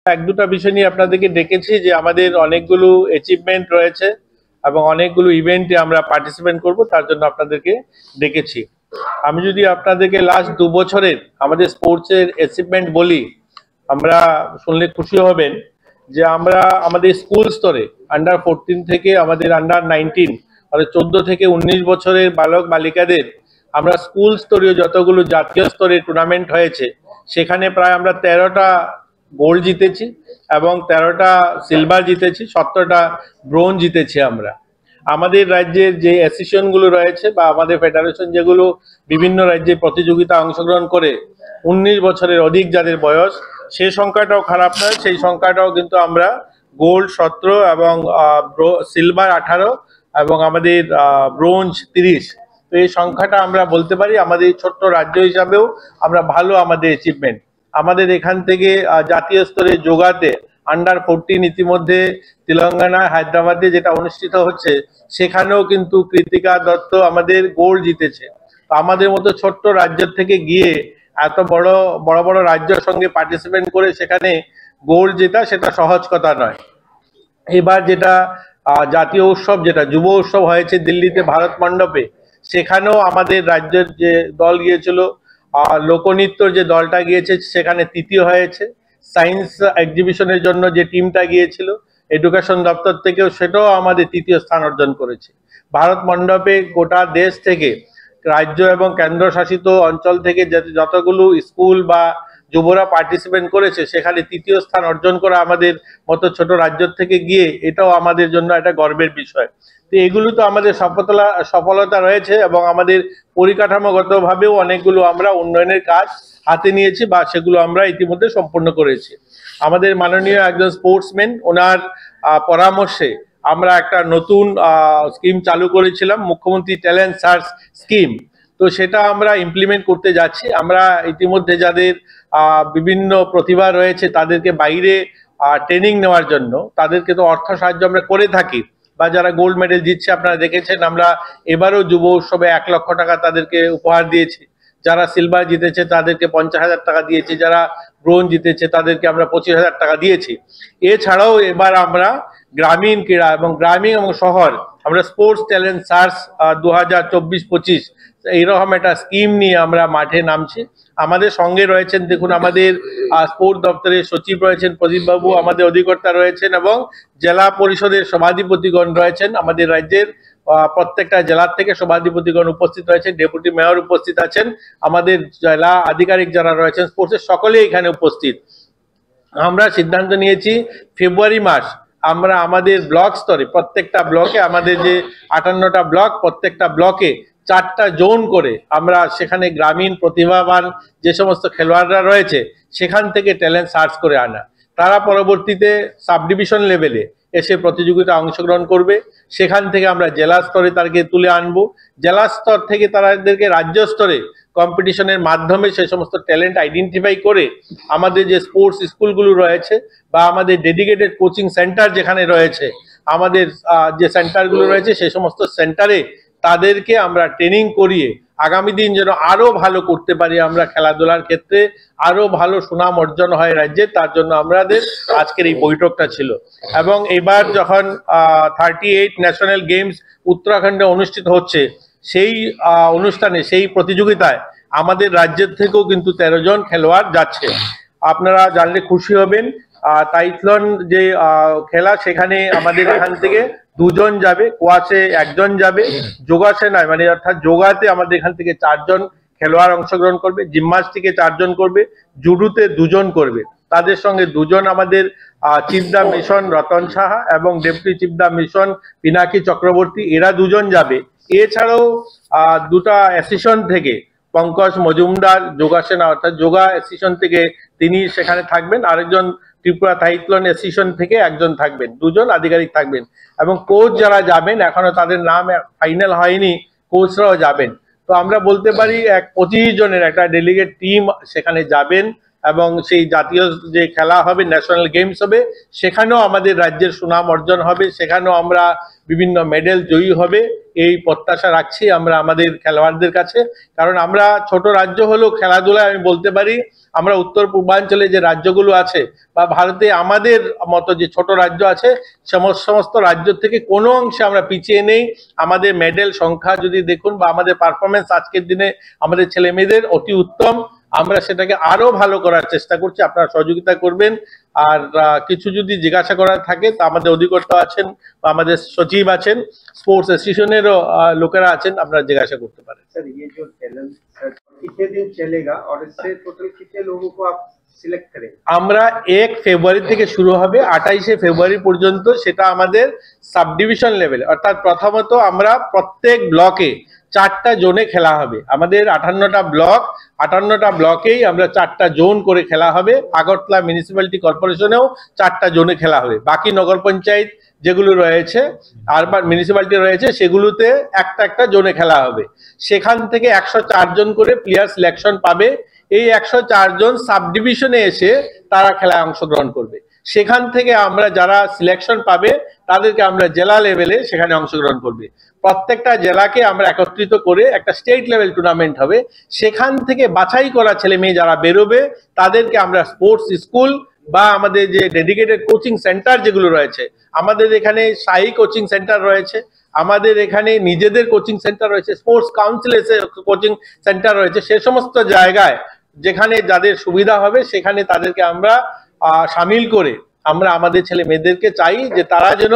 এক দুটা বিষয় নিয়ে আপনাদেরকে ডেকেছি যে আমাদের অনেকগুলো অ্যাচিভমেন্ট রয়েছে এবং অনেকগুলো ইভেন্টে আমরা পার্টিসিপেট করব, তার জন্য আপনাদেরকে ডেকেছি। আমি যদি আপনাদেরকে লাস্ট 2 বছরের আমাদের স্পোর্টসের অ্যাচিভমেন্ট বলি, আমরা শুনলে খুশি হবেন যে আমরা আমাদের স্কুল স্তরে আন্ডার 14 থেকে আমাদের আন্ডার 19 অর্থাৎ 14 থেকে 19 বছরের বালক বালিকাদের আমরা স্কুল স্তরীয় যতগুলো জাতীয় স্তরে টুর্নামেন্ট হয়েছে সেখানে প্রায় আমরা 13টা গোল্ড জিতেছি এবং 13টা সিলভার জিতেছি, 17টা ব্রোঞ্জ জিতেছি। আমরা আমাদের রাজ্যের যে অ্যাসোসিয়েশনগুলো রয়েছে বা আমাদের ফেডারেশন যেগুলো বিভিন্ন রাজ্যে প্রতিযোগিতা অংশগ্রহণ করে 19 বছরের অধিক যাদের বয়স, সেই সংখ্যাটাও খারাপ নয়। সেই সংখ্যাটাও কিন্তু আমরা গোল্ড 17 এবং সিলভার 18 এবং আমাদের ব্রোঞ্জ 30। তো এই সংখ্যাটা আমরা বলতে পারি আমাদের ছোট্ট রাজ্য হিসাবেও আমরা ভালো আমাদের অ্যাচিভমেন্ট। আমাদের এখান থেকে জাতীয় স্তরে যোগাতে আন্ডার 14 ইতিমধ্যে তেলেঙ্গানা হায়দ্রাবাদে যেটা অনুষ্ঠিত হচ্ছে সেখানেও কিন্তু কৃতিকা দত্ত আমাদের গোল্ড জিতেছে। আমাদের মতো ছোট্ট রাজ্য থেকে গিয়ে এত বড় বড় বড় রাজ্যের সঙ্গে পার্টিসিপেট করে সেখানে গোল্ড জেতা সেটা সহজ কথা নয়। এবার যেটা জাতীয় উৎসব যেটা যুব উৎসব হয়েছে দিল্লিতে ভারত মণ্ডপে, সেখানেও আমাদের রাজ্যের যে দল গিয়েছিল, লোকনৃত্যর যে দলটা গিয়েছে সেখানে তৃতীয় হয়েছে। সায়েন্স এক্সিবিশনের জন্য যে টিমটা গিয়েছিল এডুকেশন দপ্তর থেকেও সেটাও আমাদের তৃতীয় স্থান অর্জন করেছে। ভারত মণ্ডপে গোটা দেশ থেকে রাজ্য এবং কেন্দ্রশাসিত অঞ্চল থেকে যতগুলো স্কুল বা যুবরা পার্টিসিপেট করেছে সেখানে তৃতীয় স্থান অর্জন করা আমাদের মতো ছোট রাজ্য থেকে গিয়ে এটাও আমাদের জন্য একটা গর্বের বিষয়। তো এগুলো তো আমাদের সফলতা রয়েছে এবং আমাদের পরিকাঠামোগতভাবেও অনেকগুলো আমরা উন্নয়নের কাজ হাতে নিয়েছি বা সেগুলো আমরা ইতিমধ্যে সম্পন্ন করেছি। আমাদের মাননীয় একজন স্পোর্টসম্যান, ওনার পরামর্শে আমরা একটা নতুন স্কিম চালু করেছিলাম, মুখ্যমন্ত্রী ট্যালেন্ট সার্চ স্কিম। তো সেটা আমরা ইমপ্লিমেন্ট করতে যাচ্ছি। আমরা ইতিমধ্যে যাদের বিভিন্ন প্রতিভা রয়েছে তাদেরকে বাইরে ট্রেনিং নেওয়ার জন্য তাদেরকে তো অর্থ সাহায্য আমরা করে থাকি, বা যারা গোল্ড মেডেল জিতছে আপনারা দেখেছেন আমরা এবারও যুব উৎসবে 1 লক্ষ টাকা তাদেরকে উপহার দিয়েছি। যারা সিলভার জিতেছে তাদেরকে 50,000 টাকা দিয়েছি, যারা ব্রোঞ্জ জিতেছে তাদেরকে আমরা 25,000 টাকা দিয়েছি। এছাড়াও এবার আমরা গ্রামীণ ক্রীড়া এবং গ্রামীণ এবং শহর আমরা স্পোর্টস ট্যালেন্ট সার্চ 2024-25 এইরকম একটা স্কিম নিয়ে আমরা মাঠে নামছি। আমাদের সঙ্গে রয়েছেন, দেখুন আমাদের স্পোর্ট দপ্তরের সচিব রয়েছেন প্রদীপ বাবু, আমাদের অধিকর্তা রয়েছেন এবং জেলা পরিষদের সভাধিপতিগণ রয়েছেন। আমাদের রাজ্যের প্রত্যেকটা জেলার থেকে সভাধিপতিগণ উপস্থিত রয়েছেন, ডেপুটি মেয়র উপস্থিত আছেন, আমাদের জেলা আধিকারিক যারা রয়েছেন স্পোর্টসের সকলেই এখানে উপস্থিত। আমরা সিদ্ধান্ত নিয়েছি ফেব্রুয়ারি মাস আমরা আমাদের ব্লক স্তরে প্রত্যেকটা ব্লকে, আমাদের যে 58টা ব্লক, প্রত্যেকটা ব্লকে 4টা জোন করে আমরা সেখানে গ্রামীণ প্রতিভাবান যে সমস্ত খেলোয়াড়রা রয়েছে সেখান থেকে ট্যালেন্ট সার্চ করে আনা। তারা পরবর্তীতে সাব ডিভিশন লেভেলে এসে প্রতিযোগিতা অংশগ্রহণ করবে। সেখান থেকে আমরা জেলা স্তরে তাদেরকে তুলে আনবো। জেলা স্তর থেকে তাদেরকে রাজ্য স্তরে কম্পিটিশনের মাধ্যমে সেই সমস্ত ট্যালেন্ট আইডেন্টিফাই করে আমাদের যে স্পোর্টস স্কুলগুলো রয়েছে বা আমাদের ডেডিকেটেড কোচিং সেন্টার যেখানে রয়েছে, আমাদের যে সেন্টারগুলো রয়েছে সেই সমস্ত সেন্টারে তাদেরকে আমরা ট্রেনিং করিয়ে আগামী দিন যেন আরো ভালো করতে পারি, আমরা খেলাধুলার ক্ষেত্রে আরো ভালো সুনাম অর্জন হয় রাজ্যে, তার জন্য আমাদের আজকের এই বৈঠকটা ছিল। এবং এবার যখন 38 ন্যাশনাল গেমস উত্তরাখণ্ডে অনুষ্ঠিত হচ্ছে, সেই অনুষ্ঠানে সেই প্রতিযোগিতায় আমাদের রাজ্যের থেকেও কিন্তু 13 জন খেলোয়াড় যাচ্ছে। আপনারা জানলে খুশি হবেন। টাইথলন যে খেলা সেখানে আমাদের এখান থেকে 2 জন যাবে, কোয়াশে 1 জন যাবে, যোগাসনায় মানে অর্থাৎ যোগাতে আমাদের এখান থেকে 4 জন খেলোয়াড় অংশগ্রহণ করবে, জিমন্যাস্টিকে 4 জন করবে, জুডোতে 2 জন করবে। তাদের সঙ্গে 2 জন আমাদের চিফ দা মিশন রতন সাহা এবং ডেপুটি চিফ দা মিশন পিনাকি চক্রবর্তী, এরা 2 জন যাবে। এছাড়াও 2টা অ্যাসোসিয়েশন থেকে পঙ্কজ মজুমদার যোগাসনা অর্থাৎ যোগা অ্যাসোসিয়েশন থেকে তিনি সেখানে থাকবেন, আরেকজন ত্রিপুরা টাইথলন অ্যাসোসিয়েশন থেকে 1 জন থাকবেন, 2 জন আধিকারিক থাকবেন এবং কোচ যারা যাবেন এখনো তাদের নাম ফাইনাল হয়নি, কোচরাও যাবেন। তো আমরা বলতে পারি 25 জনের একটা ডেলিগেট টিম সেখানে যাবেন এবং সেই জাতীয় যে খেলা হবে ন্যাশনাল গেমস হবে সেখানেও আমাদের রাজ্যের সুনাম অর্জন হবে, সেখানেও আমরা বিভিন্ন মেডেল জয়ী হবে এই প্রত্যাশা রাখছি আমরা আমাদের খেলোয়াড়দের কাছে। কারণ আমরা ছোট রাজ্য হলেও খেলাধুলায় আমি বলতে পারি আমরা উত্তর পূর্বাঞ্চলে যে রাজ্যগুলো আছে বা ভারতে আমাদের মতো যে ছোট রাজ্য আছে সমস্ত রাজ্য থেকে কোনো অংশে আমরা পিছিয়ে নেই। আমাদের মেডেল সংখ্যা যদি দেখুন বা আমাদের পারফরমেন্স আজকের দিনে আমাদের ছেলে মেয়েদের অতি উত্তম। আমরা সেটাকে আরো ভালো করার চেষ্টা করছি, আপনারা সহযোগিতা করবেন। আর কিছু যদি জিজ্ঞাসা করার থাকে তা আমাদের অধিকর্তা আছেন বা আমাদের সচিব আছেন, স্পোর্টস অ্যাসোসিয়েশনেরও লোকেরা আছেন, আপনারা জিজ্ঞাসা করতে পারেন। सर ये जो टैलेंट कितने दिन चलेगा और इससे टोटल कितने लोगों को आप সিলেক্ট करें? আমরা 1 ফেব্রুয়ারি থেকে শুরু হবে 28শে ফেব্রুয়ারি পর্যন্ত। সেটা আমাদের সাব ডিভিশন লেভেল, অর্থাৎ প্রথমত আমরা প্রত্যেক ব্লকে 4টা জোনে খেলা হবে। আমাদের 58টা ব্লক, 58টা ব্লকেই আমরা 4টা জোন করে খেলা হবে। আগরতলা মিউনিসিপ্যালিটি কর্পোরেশনেও 4টা জোনে খেলা হবে। বাকি নগর পঞ্চায়েত যেগুলো রয়েছে, আরবান মিউনিসিপ্যালিটি রয়েছে, সেগুলোতে একটা একটা জোনে খেলা হবে। সেখান থেকে 104 জন করে প্লেয়ার সিলেকশন পাবে। এই 104 জন সাব ডিভিশনে এসে তারা খেলায় অংশগ্রহণ করবে। সেখান থেকে আমরা যারা সিলেকশন পাবে তাদেরকে আমরা জেলা লেভেলে সেখানে অংশগ্রহণ করবে। প্রত্যেকটা জেলাকে আমরা একত্রিত করে একটা স্টেট লেভেল টুর্নামেন্ট হবে। সেখান থেকে বাছাই করা ছেলে মেয়ে যারা বেরোবে তাদেরকে আমরা স্পোর্টস স্কুল বা আমাদের যে ডেডিকেটেড কোচিং সেন্টার যেগুলো রয়েছে, আমাদের এখানে শাহী কোচিং সেন্টার রয়েছে, আমাদের এখানে নিজেদের কোচিং সেন্টার রয়েছে, স্পোর্টস কাউন্সিলের কোচিং সেন্টার রয়েছে, সে সমস্ত জায়গায় যেখানে যাদের সুবিধা হবে সেখানে তাদেরকে আমরা সামিল করে আমরা আমাদের ছেলে মেয়েদেরকে চাই যে তারা যেন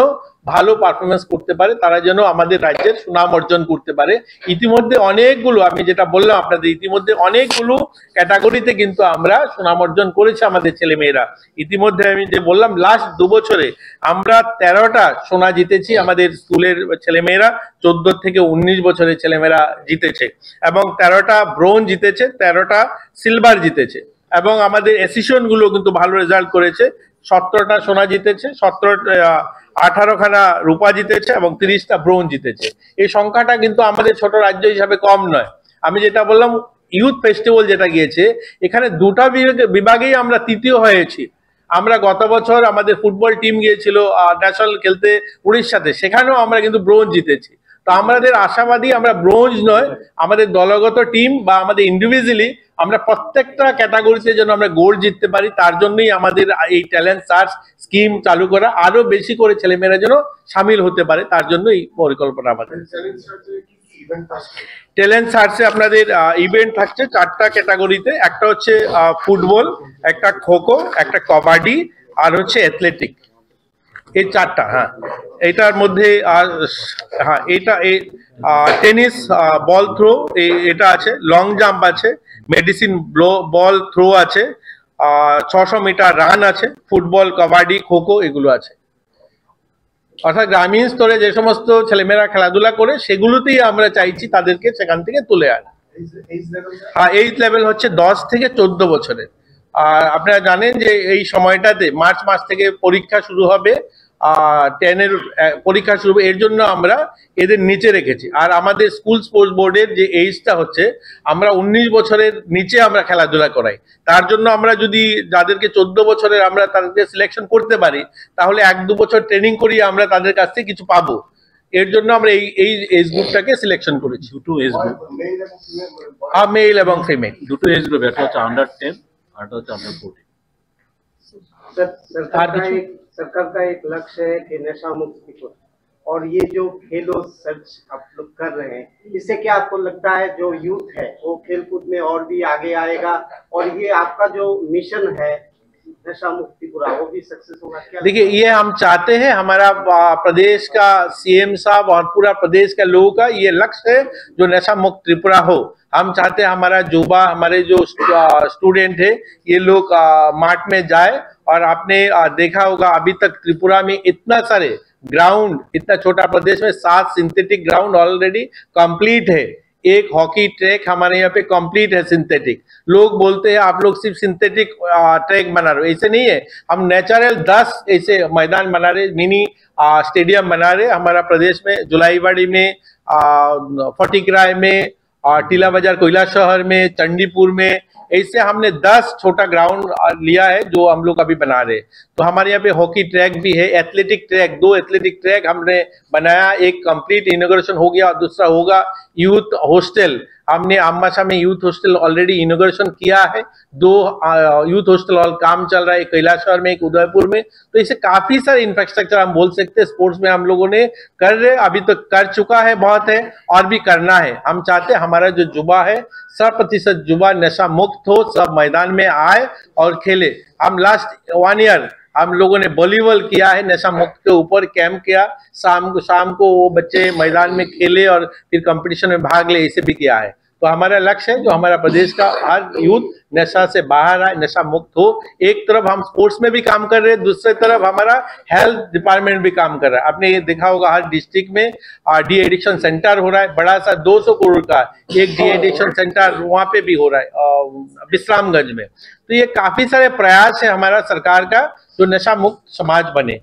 ভালো পারফরমেন্স করতে পারে, তারা যেন আমাদের রাজ্যের সুনাম অর্জন করতে পারে। ইতিমধ্যে অনেকগুলো, আমি যেটা বললাম আপনাদের, ইতিমধ্যে অনেকগুলো ক্যাটাগরিতে কিন্তু আমরা সুনাম অর্জন করেছি আমাদের ছেলে মেয়েরা। ইতিমধ্যে আমি যে বললাম লাস্ট 2 বছরে আমরা 13টা সোনা জিতেছি। আমাদের স্কুলের ছেলে মেয়েরা 14 থেকে 19 বছরের ছেলেমেয়েরা জিতেছে এবং 13টা ব্রোঞ্জ জিতেছে, 13টা সিলভার জিতেছে এবং আমাদের অ্যাসোসিয়েশন গুলো কিন্তু ভালো রেজাল্ট করেছে। 17টা সোনা জিতেছে, 18খানা রূপা জিতেছে এবং 30টা ব্রোঞ্জ জিতেছে। এই সংখ্যাটা কিন্তু আমাদের ছোট রাজ্য হিসাবে কম নয়। আমি যেটা বললাম ইউথ ফেস্টিভ্যাল যেটা গিয়েছে, এখানে 2টা বিভাগেই আমরা তৃতীয় হয়েছি। আমরা গত বছর আমাদের ফুটবল টিম গিয়েছিল ন্যাশনাল খেলতে উড়িষ্যাতে, সেখানেও আমরা কিন্তু ব্রোঞ্জ জিতেছি। তো আমাদের আশাবাদী আমরা ব্রোঞ্জ নয়, আমাদের দলগত টিম বা আমাদের ইন্ডিভিজুয়ালি আমরা প্রত্যেকটা ক্যাটাগরিতে যেন আমরা গোল্ড জিততে পারি, তার জন্যই আমাদের এই ট্যালেন্ট সার্চ স্কিম চালু করা, আরো বেশি করে ছেলেমেয়েরা যেন সামিল হতে পারে, তার জন্য এই পরিকল্পনা আমাদের। ট্যালেন্ট সার্চে আপনাদের ইভেন্ট থাকছে 4টা ক্যাটাগরিতে। একটা হচ্ছে ফুটবল, একটা খোখো, একটা কবাডি আর হচ্ছে অ্যাথলেটিক। এই 4টা। হ্যাঁ, এটার মধ্যে হ্যাঁ এটা টেনিস বল থ্রো এটা আছে, লং জাম্প আছে, মেডিসিন বল থ্রো আছে, 600 মিটার রান আছে, ফুটবল, কাবাডি, খোখো এগুলো আছে। অর্থাৎ গ্রামীণ স্তরে যে সমস্ত ছেলেমেয়েরা খেলাধুলা করে সেগুলোতেই আমরা চাইছি তাদেরকে সেখান থেকে তুলে আনা। হ্যাঁ, এই লেভেল হচ্ছে 10 থেকে 14 বছরের। আর আপনারা জানেন যে এই সময়টাতে মার্চ মাস থেকে পরীক্ষা শুরু হবে, 10-এর পরীক্ষা শুরু হবে, এর জন্য আমরা এদের নিচে রেখেছি। আর আমাদের স্কুল স্পোর্টস বোর্ডের যে এইজটা হচ্ছে, আমরা 19 বছরের নিচে আমরা খেলাধুলা করাই। তার জন্য আমরা যদি যাদেরকে 14 বছরের আমরা তাদেরকে সিলেকশন করতে পারি, তাহলে 1-2 বছর ট্রেনিং করিয়ে আমরা তাদের কাছ থেকে কিছু পাবো। এর জন্য আমরা এই এজ গ্রুপটাকে সিলেকশন করেছি। দুটো এজ গ্রুপ, মেল এবং ফিমেল দুটো এজ গ্রুপ, একটা হচ্ছে আন্ডার 10 আর একটা হচ্ছে আন্ডার 14। सरकार का एक लक्ष्य है कि नशा मुक्ति को, और ये जो खेलो सर्च आप लोग कर रहे हैं, इससे क्या आपको लगता है जो यूथ है वो खेलकूद में और भी आगे आएगा, और ये आपका जो मिशन है नशा मुक्ति पूरा, वो भी सक्सेस होगा क्या? देखिए, ये हम चाहते हैं, हमारा प्रदेश का सीएम साहब और पूरा प्रदेश के लोगों का ये लक्ष्य है जो नशा मुक्त त्रिपुरा हो। हम चाहते हैं हमारा युवा, हमारे जो स्टूडेंट है, ये लोग मार्ट में जाए। और आपने देखा होगा अभी तक त्रिपुरा में इतना सारे ग्राउंड, इतना छोटा प्रदेश में 7 सिंथेटिक ग्राउंड ऑलरेडी कंप्लीट है। एक हॉकी ट्रैक हमारे यहाँ पे कंप्लीट है सिंथेटिक। लोग बोलते हैं आप लोग सिर्फ सिंथेटिक ट्रैक बना रहे हो, ऐसे नहीं है। हम नेचुरल 10 ऐसे मैदान बना रहे, मिनी स्टेडियम बना रहे हमारा प्रदेश में, जुलाईवाड़ी में, फटिकराय में, टीला बाजार कोयला शहर में, चंडीपुर में, ऐसे हमने 10 छोटा ग्राउंड लिया है जो हम लोग अभी बना रहे हैं। तो हमारे यहाँ पे हॉकी ट्रैक भी है, एथलेटिक ट्रैक, 2 एथलेटिक ट्रैक हमने बनाया, एक कंप्लीट इनॉग्रेशन हो गया और दूसरा होगा। यूथ हॉस्टल, हमने अम्बासा में यूथ हॉस्टल ऑलरेडी इनॉग्रेशन किया है। 2 यूथ हॉस्टल और काम चल रहा है, एक कैलाशवर में, एक उदयपुर में। तो इसे काफी सारे इंफ्रास्ट्रक्चर हम बोल सकते हैं स्पोर्ट्स में हम लोगों ने कर रहे, अभी तो कर चुका है, बहुत है और भी करना है। हम चाहते हैं हमारा जो युवा है 100% युवा नशा मुक्त हो, सब मैदान में आए और खेले। हम लास्ट 1 ईयर हम लोगों ने वॉलीबॉल किया है, नशा मुक्त के ऊपर कैंप किया, शाम को वो बच्चे मैदान में खेले और फिर कंपटीशन में भाग ले, इसे भी किया है। तो हमारा लक्ष्य है जो हमारा प्रदेश का हर यूथ नशा से बाहर आए, नशा मुक्त हो। एक तरफ हम स्पोर्ट्स में भी काम कर रहे हैं, दूसरी तरफ हमारा हेल्थ डिपार्टमेंट भी काम कर रहा है। आपने ये देखा होगा हर डिस्ट्रिक्ट में डी एडिक्शन सेंटर हो रहा है, बड़ा सा 200 करोड़ का एक डी एडिक्शन सेंटर वहां पे भी हो रहा है विश्रामगंज में। तो ये काफी सारे प्रयास है हमारा सरकार का जो नशा मुक्त समाज बने।